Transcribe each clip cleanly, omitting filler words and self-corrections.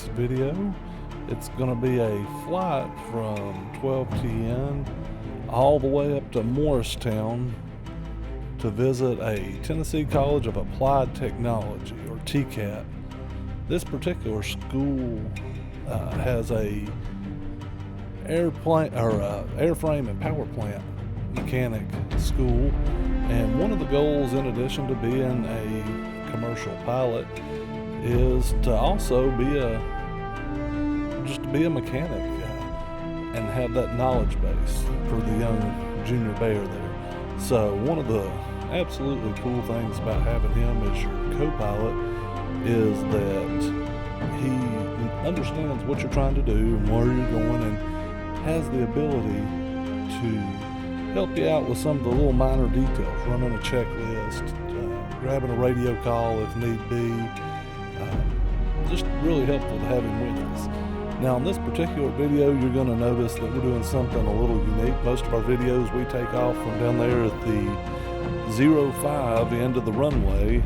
next video. It's going to be a flight from 12TN all the way up to Morristown to visit a Tennessee College of Applied Technology, or TCAT. This particular school has a airframe and powerplant mechanic school, and one of the goals, in addition to being a commercial pilot, is to also be a mechanic and have that knowledge base for the young junior bear there. So one of the absolutely cool things about having him as your co-pilot is that he understands what you're trying to do and where you're going, and has the ability to help you out with some of the little minor details, running a checklist, grabbing a radio call if need be. Just really helpful to have him with us. Now, in this particular video, you're going to notice that we're doing something a little unique. Most of our videos, we take off from down there at the 05 end of the runway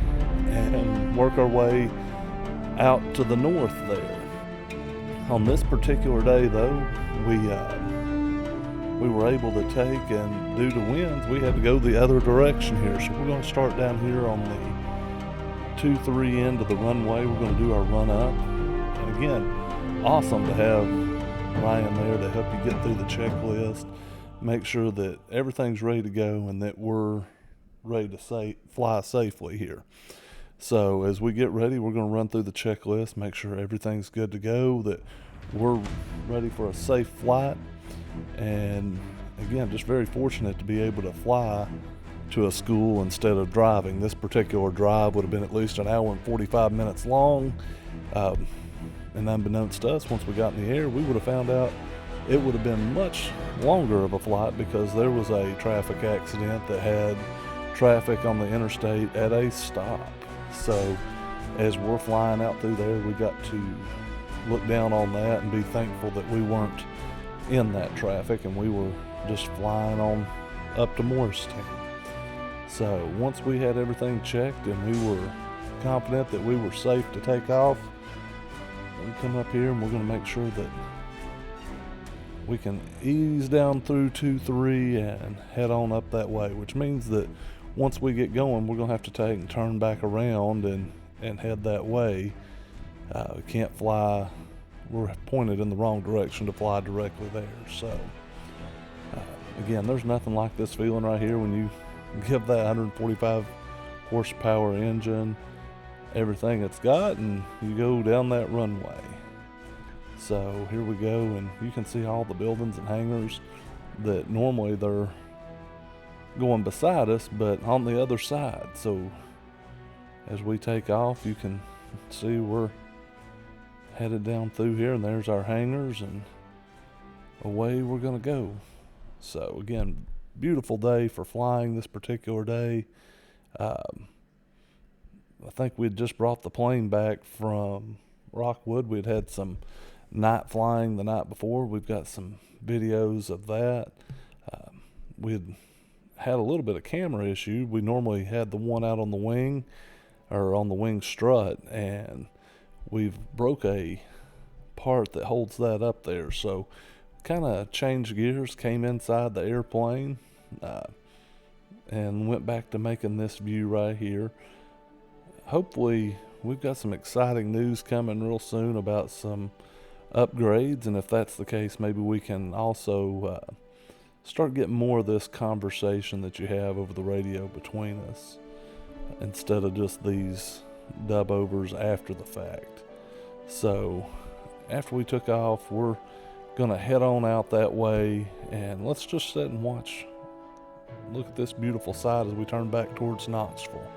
and work our way out to the north there. On this particular day, though, we were able to take, and due to winds, we had to go the other direction here. So we're going to start down here on the 2-3 end of the runway. We're going to do our run up. And again, awesome to have Ryan there to help you get through the checklist, make sure that everything's ready to go and that we're ready to fly safely here. So as we get ready, we're going to run through the checklist, make sure everything's good to go, that we're ready for a safe flight. And again, just very fortunate to be able to fly to a school instead of driving. This particular drive would have been at least an hour and 45 minutes long. And unbeknownst to us, once we got in the air, we would have found out it would have been much longer of a flight, because there was a traffic accident that had traffic on the interstate at a stop. So as we're flying out through there, we got to look down on that and be thankful that we weren't in that traffic and we were just flying on up to Morristown. So once we had everything checked and we were confident that we were safe to take off, we come up here and we're going to make sure that we can ease down through 2-3 and head on up that way, which means that once we get going, we're going to have to take and turn back around and head that way. We can't fly. We're pointed in the wrong direction to fly directly there. So again, there's nothing like this feeling right here when you give that 145 horsepower engine everything it's got and you go down that runway. So here we go, and you can see all the buildings and hangars that normally they're going beside us, but on the other side. So as we take off, you can see we're headed down through here, and there's our hangars, and away we're going to go. So again, beautiful day for flying this particular day. I think we'd just brought the plane back from Rockwood. We'd had some night flying the night before. We've got some videos of that. We'd had a little bit of camera issue. We normally had the one out on the wing, or on the wing strut, and we've broke a part that holds that up there. So kind of changed gears, came inside the airplane, and went back to making this view right here. Hopefully we've got some exciting news coming real soon about some upgrades, and if that's the case, maybe we can also start getting more of this conversation that you have over the radio between us, instead of just these dub overs after the fact. So after we took off, we're gonna head on out that way, and let's just sit and look at this beautiful sight as we turn back towards Knoxville.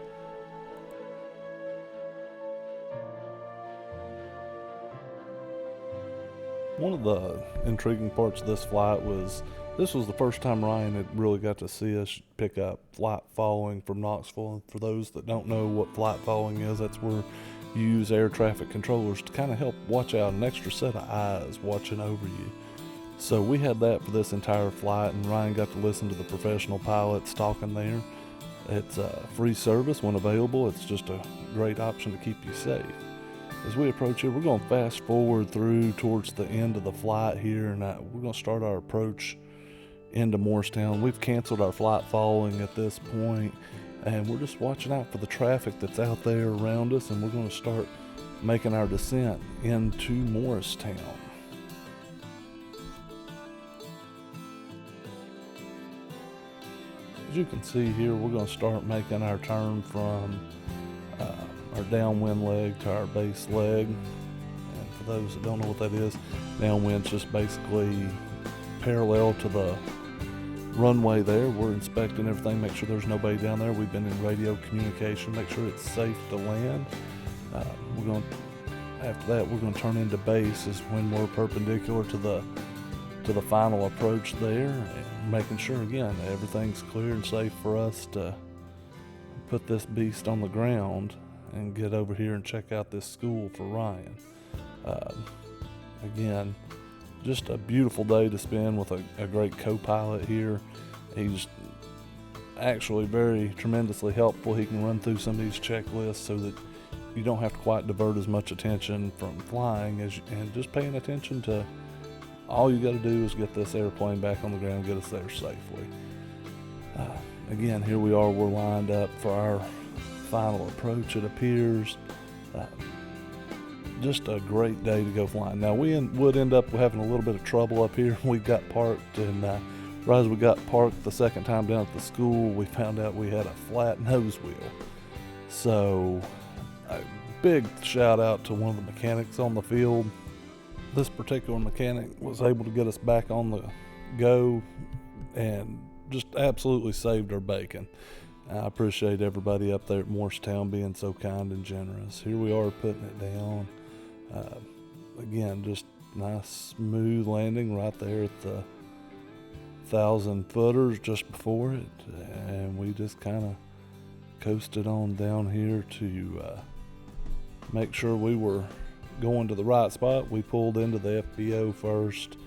One of the intriguing parts of this flight was, this was the first time Ryan had really got to see us pick up flight following from Knoxville. And for those that don't know what flight following is, that's where you use air traffic controllers to kind of help watch out, an extra set of eyes watching over you. So we had that for this entire flight, and Ryan got to listen to the professional pilots talking there. It's a free service when available. It's just a great option to keep you safe. as we approach here, we're going to fast forward through towards the end of the flight here, and we're going to start our approach into Morristown. We've canceled our flight following at this point, and we're just watching out for the traffic that's out there around us, and we're going to start making our descent into Morristown. As you can see here, we're going to start making our turn from our downwind leg to our base leg. And for those that don't know what that is, downwind's just basically parallel to the runway there. We're inspecting everything, make sure there's nobody down there. We've been in radio communication, make sure it's safe to land. After that, we're going to turn into base is when we're perpendicular to the final approach there, and making sure again everything's clear and safe for us to put this beast on the ground and get over here and check out this school for Ryan. Again, just a beautiful day to spend with a great co-pilot here. He's actually very tremendously helpful. He can run through some of these checklists so that you don't have to quite divert as much attention from flying and just paying attention to all you got to do is get this airplane back on the ground, get us there safely. Again, here we are, we're lined up for our final approach, it appears. Just a great day to go flying. Now, we would end up having a little bit of trouble up here. We got parked, and right as we got parked the second time down at the school, we found out we had a flat nose wheel. So, a big shout out to one of the mechanics on the field. This particular mechanic was able to get us back on the go and just absolutely saved our bacon. I appreciate everybody up there at Morristown being so kind and generous. Here we are putting it down. Again, just nice smooth landing right there at the 1,000 footers just before it. And we just kind of coasted on down here to make sure we were going to the right spot. We pulled into the FBO first,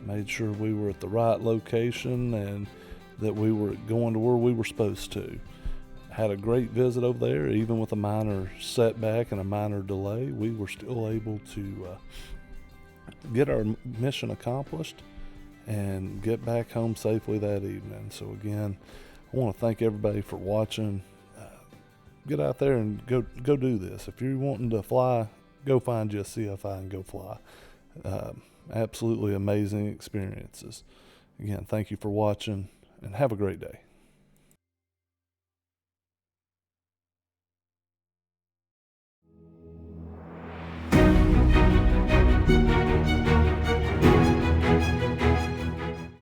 made sure we were at the right location and that we were going to where we were supposed to. Had a great visit over there. Even with a minor setback and a minor delay, we were still able to get our mission accomplished and get back home safely that evening. So again, I want to thank everybody for watching. Get out there and go do this. If you're wanting to fly, go find you a CFI and go fly. Absolutely amazing experiences. Again, thank you for watching and have a great day.